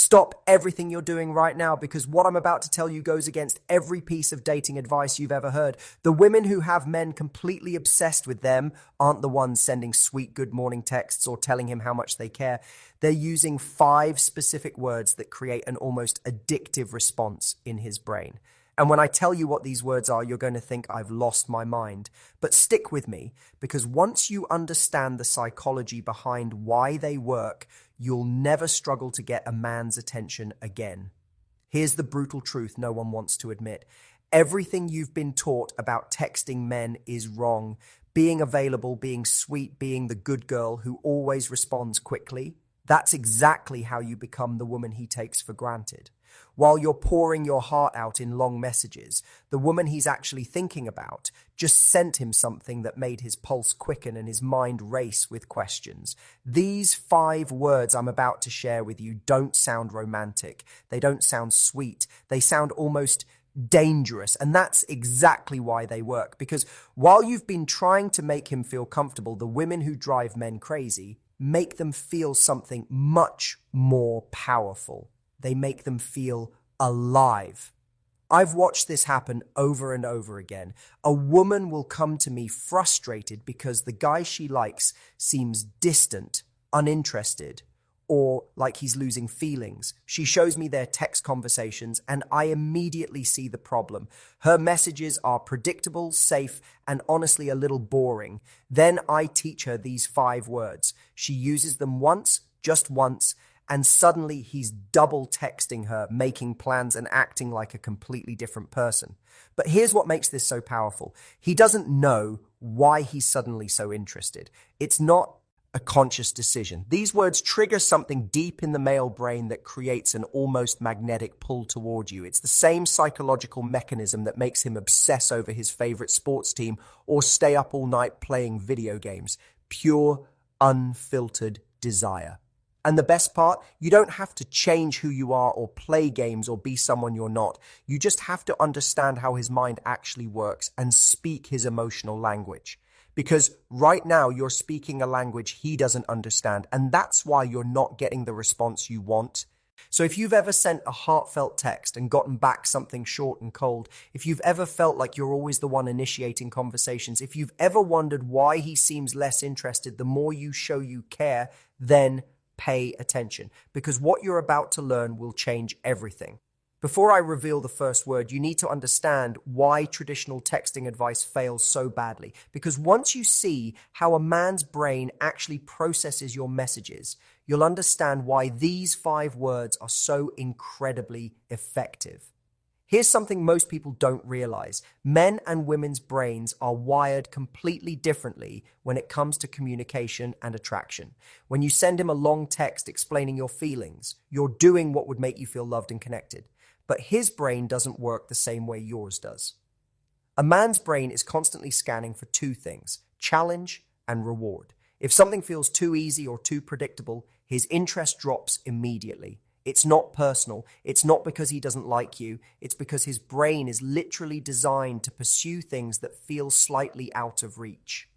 Stop everything you're doing right now, because what I'm about to tell you goes against every piece of dating advice you've ever heard. The women who have men completely obsessed with them aren't the ones sending sweet good morning texts or telling him how much they care. They're using 5 specific words that create an almost addictive response in his brain. And when I tell you what these words are, you're going to think I've lost my mind. But stick with me, because once you understand the psychology behind why they work, you'll never struggle to get a man's attention again. Here's the brutal truth no one wants to admit. Everything you've been taught about texting men is wrong. Being available, being sweet, being the good girl who always responds quickly, that's exactly how you become the woman he takes for granted. While you're pouring your heart out in long messages, the woman he's actually thinking about just sent him something that made his pulse quicken and his mind race with questions. These 5 words I'm about to share with you don't sound romantic. They don't sound sweet. They sound almost dangerous. And that's exactly why they work. Because while you've been trying to make him feel comfortable, the women who drive men crazy make them feel something much more powerful. They make them feel alive. I've watched this happen over and over again. A woman will come to me frustrated because the guy she likes seems distant, uninterested, or like he's losing feelings. She shows me their text conversations and I immediately see the problem. Her messages are predictable, safe, and honestly a little boring. Then I teach her these 5 words. She uses them once, just once, and suddenly he's double texting her, making plans and acting like a completely different person. But here's what makes this so powerful. He doesn't know why he's suddenly so interested. It's not a conscious decision. These words trigger something deep in the male brain that creates an almost magnetic pull toward you. It's the same psychological mechanism that makes him obsess over his favorite sports team or stay up all night playing video games. Pure, unfiltered desire. And the best part, you don't have to change who you are or play games or be someone you're not. You just have to understand how his mind actually works and speak his emotional language. Because right now you're speaking a language he doesn't understand, and that's why you're not getting the response you want. So if you've ever sent a heartfelt text and gotten back something short and cold, if you've ever felt like you're always the one initiating conversations, if you've ever wondered why he seems less interested the more you show you care, then pay attention, because what you're about to learn will change everything. Before I reveal the first word, you need to understand why traditional texting advice fails so badly. Because once you see how a man's brain actually processes your messages, you'll understand why these 5 words are so incredibly effective. Here's something most people don't realize. Men and women's brains are wired completely differently when it comes to communication and attraction. When you send him a long text explaining your feelings, you're doing what would make you feel loved and connected. But his brain doesn't work the same way yours does. A man's brain is constantly scanning for 2 things: challenge and reward. If something feels too easy or too predictable, his interest drops immediately. It's not personal. It's not because he doesn't like you. It's because his brain is literally designed to pursue things that feel slightly out of reach.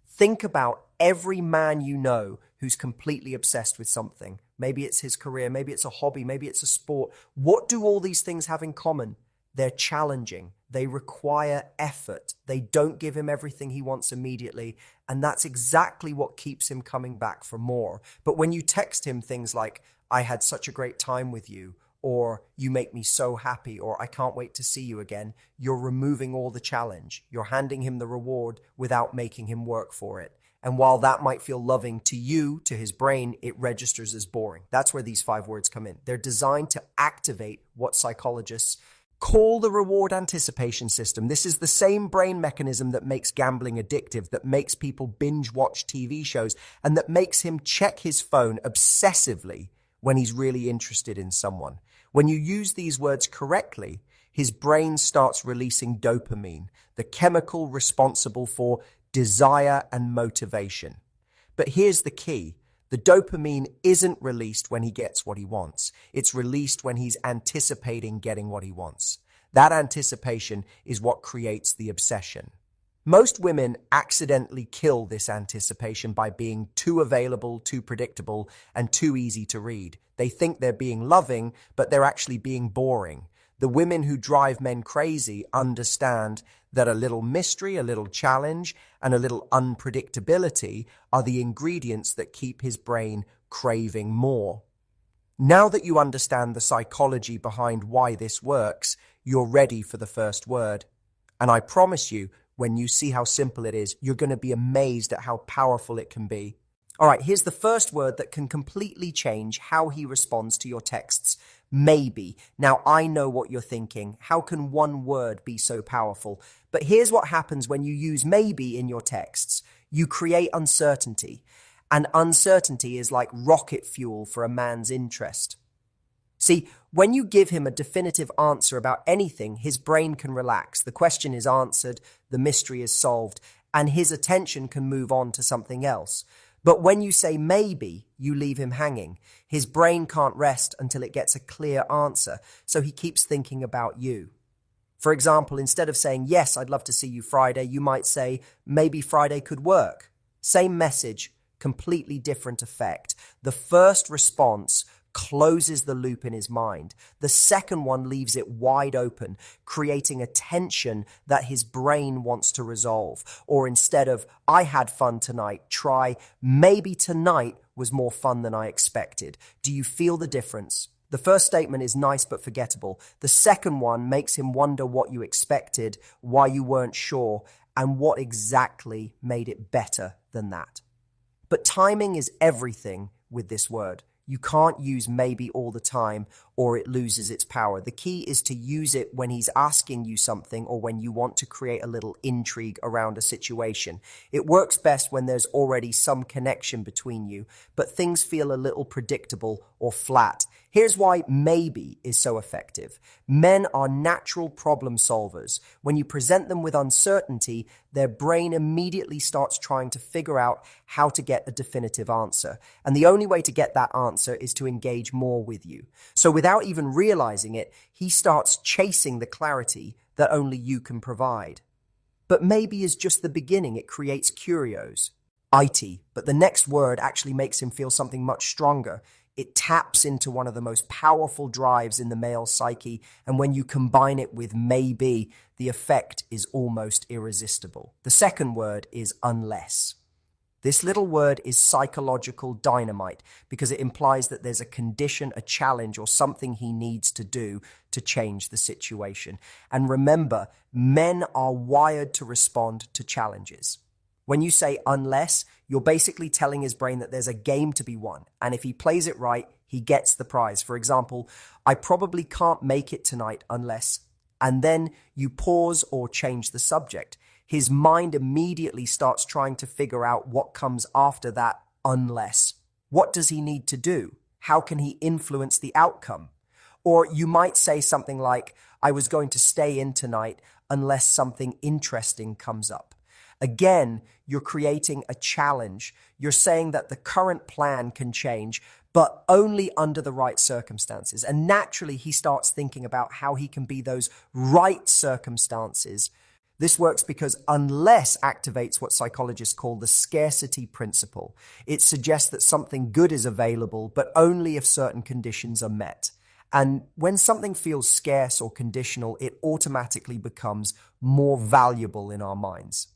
Think about every man you know who's completely obsessed with something. Maybe it's his career, maybe it's a hobby, maybe it's a sport. What do all these things have in common? They're challenging. They require effort. They don't give him everything he wants immediately. And that's exactly what keeps him coming back for more. But when you text him things like, "I had such a great time with you," or "you make me so happy," or "I can't wait to see you again," you're removing all the challenge. You're handing him the reward without making him work for it. And while that might feel loving to you, to his brain, it registers as boring. That's where these 5 words come in. They're designed to activate what psychologists call the reward anticipation system. This is the same brain mechanism that makes gambling addictive, that makes people binge watch TV shows, and that makes him check his phone obsessively when he's really interested in someone. When you use these words correctly, his brain starts releasing dopamine, the chemical responsible for desire and motivation. But here's the key. The dopamine isn't released when he gets what he wants. It's released when he's anticipating getting what he wants. That anticipation is what creates the obsession. Most women accidentally kill this anticipation by being too available, too predictable, and too easy to read. They think they're being loving, but they're actually being boring. The women who drive men crazy understand that a little mystery, a little challenge, and a little unpredictability are the ingredients that keep his brain craving more. Now that you understand the psychology behind why this works, you're ready for the first word. And I promise you, when you see how simple it is, you're going to be amazed at how powerful it can be. All right, here's the first word that can completely change how he responds to your texts. Maybe. Now, I know what you're thinking. How can one word be so powerful? But here's what happens when you use maybe in your texts. You create uncertainty. And uncertainty is like rocket fuel for a man's interest. See, when you give him a definitive answer about anything, his brain can relax. The question is answered, the mystery is solved, and his attention can move on to something else. But when you say maybe, you leave him hanging. His brain can't rest until it gets a clear answer, so he keeps thinking about you. For example, instead of saying, yes, I'd love to see you Friday, you might say, maybe Friday could work. Same message, completely different effect. The first response closes the loop in his mind. The second one leaves it wide open, creating a tension that his brain wants to resolve. Or instead of, I had fun tonight, try, maybe tonight was more fun than I expected. Do you feel the difference? The first statement is nice but forgettable. The second one makes him wonder what you expected, why you weren't sure, and what exactly made it better than that. But timing is everything with this word. You can't use maybe all the time or it loses its power. The key is to use it when he's asking you something or when you want to create a little intrigue around a situation. It works best when there's already some connection between you, but things feel a little predictable or flat. Here's why maybe is so effective. Men are natural problem solvers. When you present them with uncertainty, their brain immediately starts trying to figure out how to get a definitive answer. And the only way to get that answer is to engage more with you. So without even realizing it, he starts chasing the clarity that only you can provide. But maybe is just the beginning. It creates curios. But the next word actually makes him feel something much stronger. It taps into one of the most powerful drives in the male psyche, and when you combine it with maybe, the effect is almost irresistible. The second word is unless. This little word is psychological dynamite because it implies that there's a condition, a challenge, or something he needs to do to change the situation. And remember, men are wired to respond to challenges. When you say unless, you're basically telling his brain that there's a game to be won. And if he plays it right, he gets the prize. For example, I probably can't make it tonight unless, and then you pause or change the subject. His mind immediately starts trying to figure out what comes after that unless. What does he need to do? How can he influence the outcome? Or you might say something like, I was going to stay in tonight unless something interesting comes up. Again, you're creating a challenge. You're saying that the current plan can change, but only under the right circumstances. And naturally, he starts thinking about how he can be those right circumstances. This works because unless activates what psychologists call the scarcity principle. It suggests that something good is available, but only if certain conditions are met. And when something feels scarce or conditional, it automatically becomes more valuable in our minds.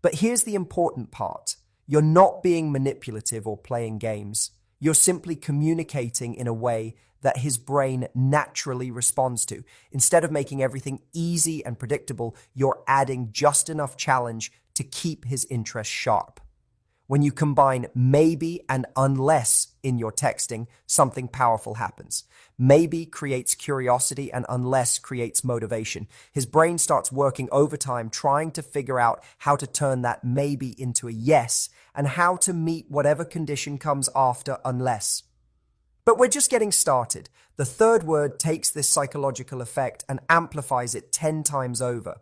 But here's the important part. You're not being manipulative or playing games. You're simply communicating in a way that his brain naturally responds to. Instead of making everything easy and predictable, you're adding just enough challenge to keep his interest sharp. When you combine maybe and unless in your texting, something powerful happens. Maybe creates curiosity and unless creates motivation. His brain starts working overtime trying to figure out how to turn that maybe into a yes and how to meet whatever condition comes after unless. But we're just getting started. The third word takes this psychological effect and amplifies it 10 times over.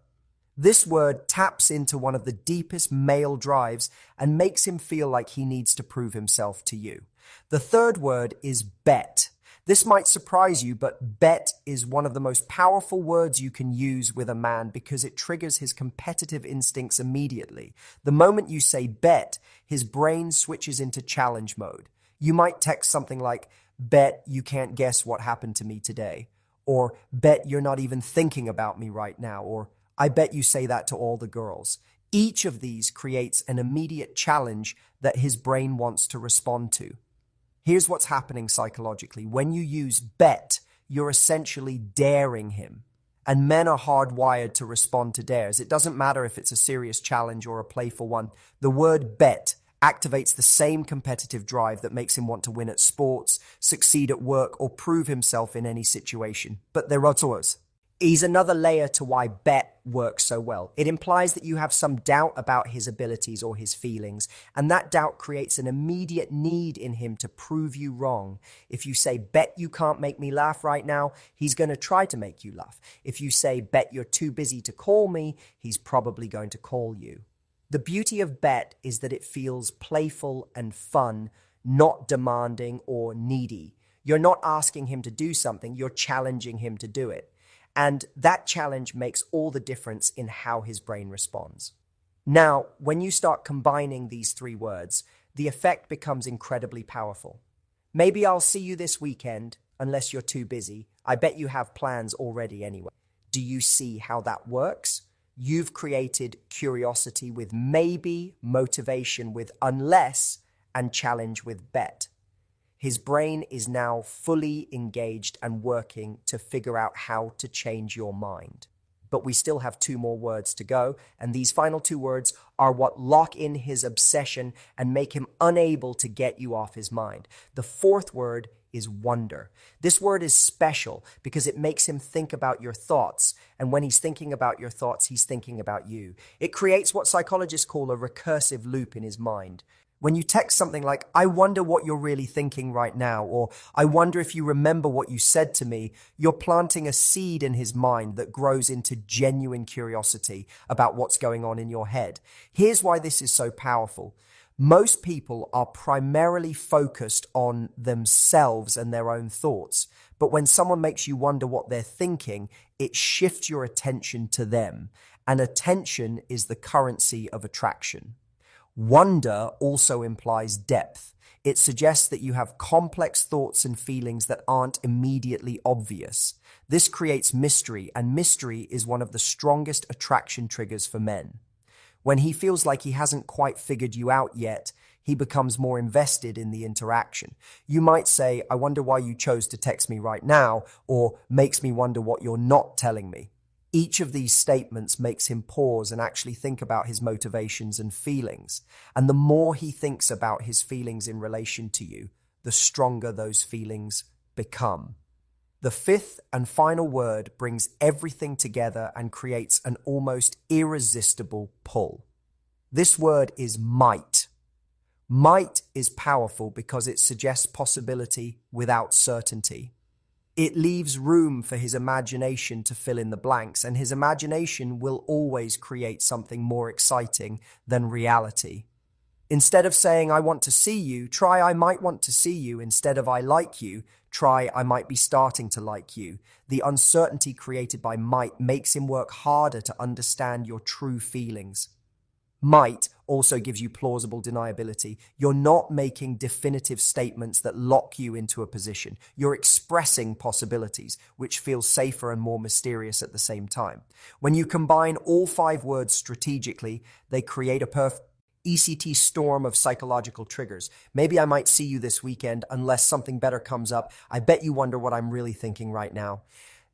This word taps into one of the deepest male drives and makes him feel like he needs to prove himself to you. The third word is bet. This might surprise you, but bet is one of the most powerful words you can use with a man because it triggers his competitive instincts immediately. The moment you say bet, his brain switches into challenge mode. You might text something like, bet you can't guess what happened to me today, or bet you're not even thinking about me right now, or I bet you say that to all the girls. Each of these creates an immediate challenge that his brain wants to respond to. Here's what's happening psychologically. When you use bet, you're essentially daring him. And men are hardwired to respond to dares. It doesn't matter if it's a serious challenge or a playful one. The word bet activates the same competitive drive that makes him want to win at sports, succeed at work, or prove himself in any situation. But there are others. Is another layer to why bet works so well. It implies that you have some doubt about his abilities or his feelings, and that doubt creates an immediate need in him to prove you wrong. If you say, bet you can't make me laugh right now, he's going to try to make you laugh. If you say, bet you're too busy to call me, he's probably going to call you. The beauty of bet is that it feels playful and fun, not demanding or needy. You're not asking him to do something, you're challenging him to do it. And that challenge makes all the difference in how his brain responds. Now, when you start combining these three words, the effect becomes incredibly powerful. Maybe I'll see you this weekend, unless you're too busy. I bet you have plans already anyway. Do you see how that works? You've created curiosity with maybe, motivation with unless, and challenge with bet. His brain is now fully engaged and working to figure out how to change your mind. But we still have two more words to go, and these final two words are what lock in his obsession and make him unable to get you off his mind. The fourth word is wonder. This word is special because it makes him think about your thoughts, and when he's thinking about your thoughts, he's thinking about you. It creates what psychologists call a recursive loop in his mind. When you text something like, I wonder what you're really thinking right now, or I wonder if you remember what you said to me, you're planting a seed in his mind that grows into genuine curiosity about what's going on in your head. Here's why this is so powerful. Most people are primarily focused on themselves and their own thoughts. But when someone makes you wonder what they're thinking, it shifts your attention to them. And attention is the currency of attraction. Wonder also implies depth. It suggests that you have complex thoughts and feelings that aren't immediately obvious. This creates mystery, and mystery is one of the strongest attraction triggers for men. When he feels like he hasn't quite figured you out yet, he becomes more invested in the interaction. You might say, I wonder why you chose to text me right now, or makes me wonder what you're not telling me. Each of these statements makes him pause and actually think about his motivations and feelings. And the more he thinks about his feelings in relation to you, the stronger those feelings become. The fifth and final word brings everything together and creates an almost irresistible pull. This word is might. Might is powerful because it suggests possibility without certainty. It leaves room for his imagination to fill in the blanks, and his imagination will always create something more exciting than reality. Instead of saying, I want to see you, try I might want to see you. Instead of I like you, try I might be starting to like you. The uncertainty created by might makes him work harder to understand your true feelings. Might also gives you plausible deniability. You're not making definitive statements that lock you into a position. You're expressing possibilities, which feels safer and more mysterious at the same time. When you combine all five words strategically, they create a perfect ECT storm of psychological triggers. Maybe I might see you this weekend unless something better comes up. I bet you wonder what I'm really thinking right now.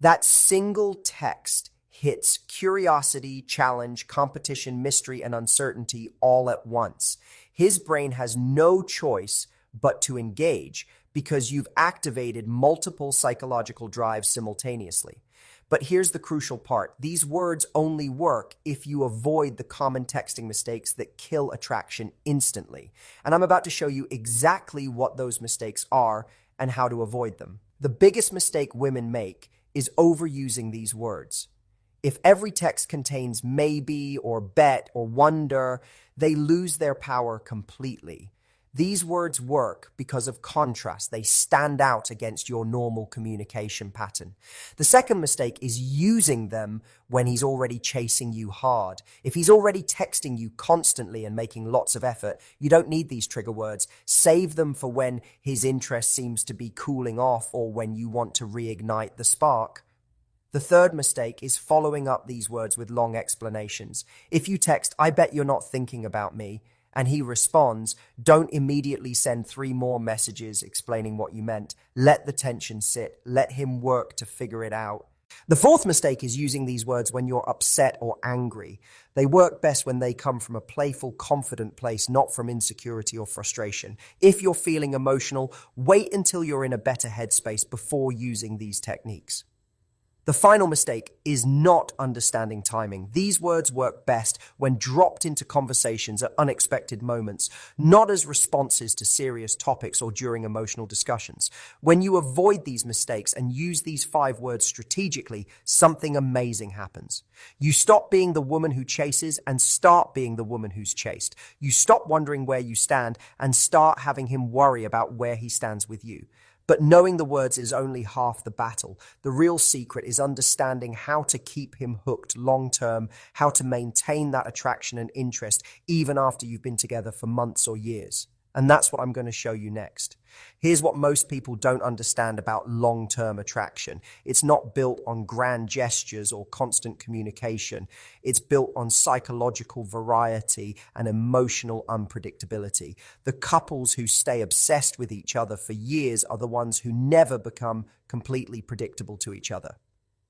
That single text hits curiosity, challenge, competition, mystery, and uncertainty all at once. His brain has no choice but to engage because you've activated multiple psychological drives simultaneously. But here's the crucial part. These words only work if you avoid the common texting mistakes that kill attraction instantly. And I'm about to show you exactly what those mistakes are and how to avoid them. The biggest mistake women make is overusing these words. If every text contains maybe or bet or wonder, they lose their power completely. These words work because of contrast. They stand out against your normal communication pattern. The second mistake is using them when he's already chasing you hard. If he's already texting you constantly and making lots of effort, you don't need these trigger words. Save them for when his interest seems to be cooling off or when you want to reignite the spark. The third mistake is following up these words with long explanations. If you text, "I bet you're not thinking about me," and he responds, don't immediately send 3 more messages explaining what you meant. Let the tension sit. Let him work to figure it out. The fourth mistake is using these words when you're upset or angry. They work best when they come from a playful, confident place, not from insecurity or frustration. If you're feeling emotional, wait until you're in a better headspace before using these techniques. The final mistake is not understanding timing. These words work best when dropped into conversations at unexpected moments, not as responses to serious topics or during emotional discussions. When you avoid these mistakes and use these 5 words strategically, something amazing happens. You stop being the woman who chases and start being the woman who's chased. You stop wondering where you stand and start having him worry about where he stands with you. But knowing the words is only half the battle. The real secret is understanding how to keep him hooked long term, how to maintain that attraction and interest even after you've been together for months or years. And that's what I'm going to show you next. Here's what most people don't understand about long-term attraction. It's not built on grand gestures or constant communication. It's built on psychological variety and emotional unpredictability. The couples who stay obsessed with each other for years are the ones who never become completely predictable to each other.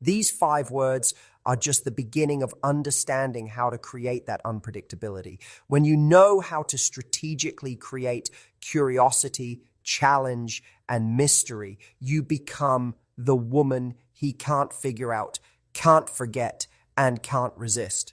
These 5 words are just the beginning of understanding how to create that unpredictability. When you know how to strategically create curiosity, challenge, and mystery, you become the woman he can't figure out, can't forget, and can't resist.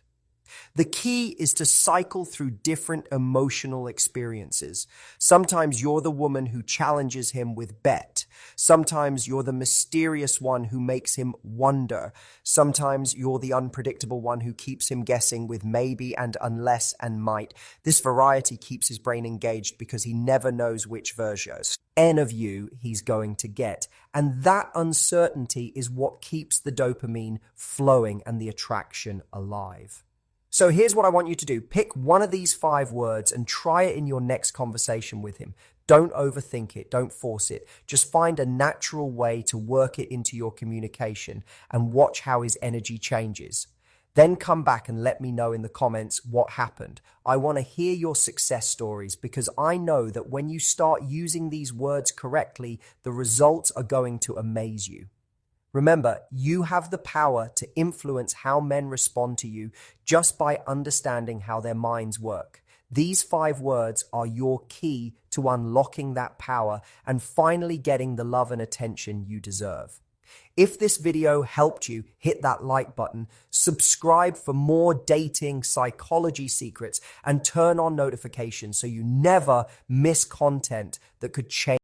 The key is to cycle through different emotional experiences. Sometimes you're the woman who challenges him with bet. Sometimes you're the mysterious one who makes him wonder. Sometimes you're the unpredictable one who keeps him guessing with maybe and unless and might. This variety keeps his brain engaged because he never knows which versions of you he's going to get. And that uncertainty is what keeps the dopamine flowing and the attraction alive. So here's what I want you to do. Pick one of these 5 words and try it in your next conversation with him. Don't overthink it. Don't force it. Just find a natural way to work it into your communication and watch how his energy changes. Then come back and let me know in the comments what happened. I want to hear your success stories because I know that when you start using these words correctly, the results are going to amaze you. Remember, you have the power to influence how men respond to you just by understanding how their minds work. These 5 words are your key to unlocking that power and finally getting the love and attention you deserve. If this video helped you, hit that like button, subscribe for more dating psychology secrets, and turn on notifications so you never miss content that could change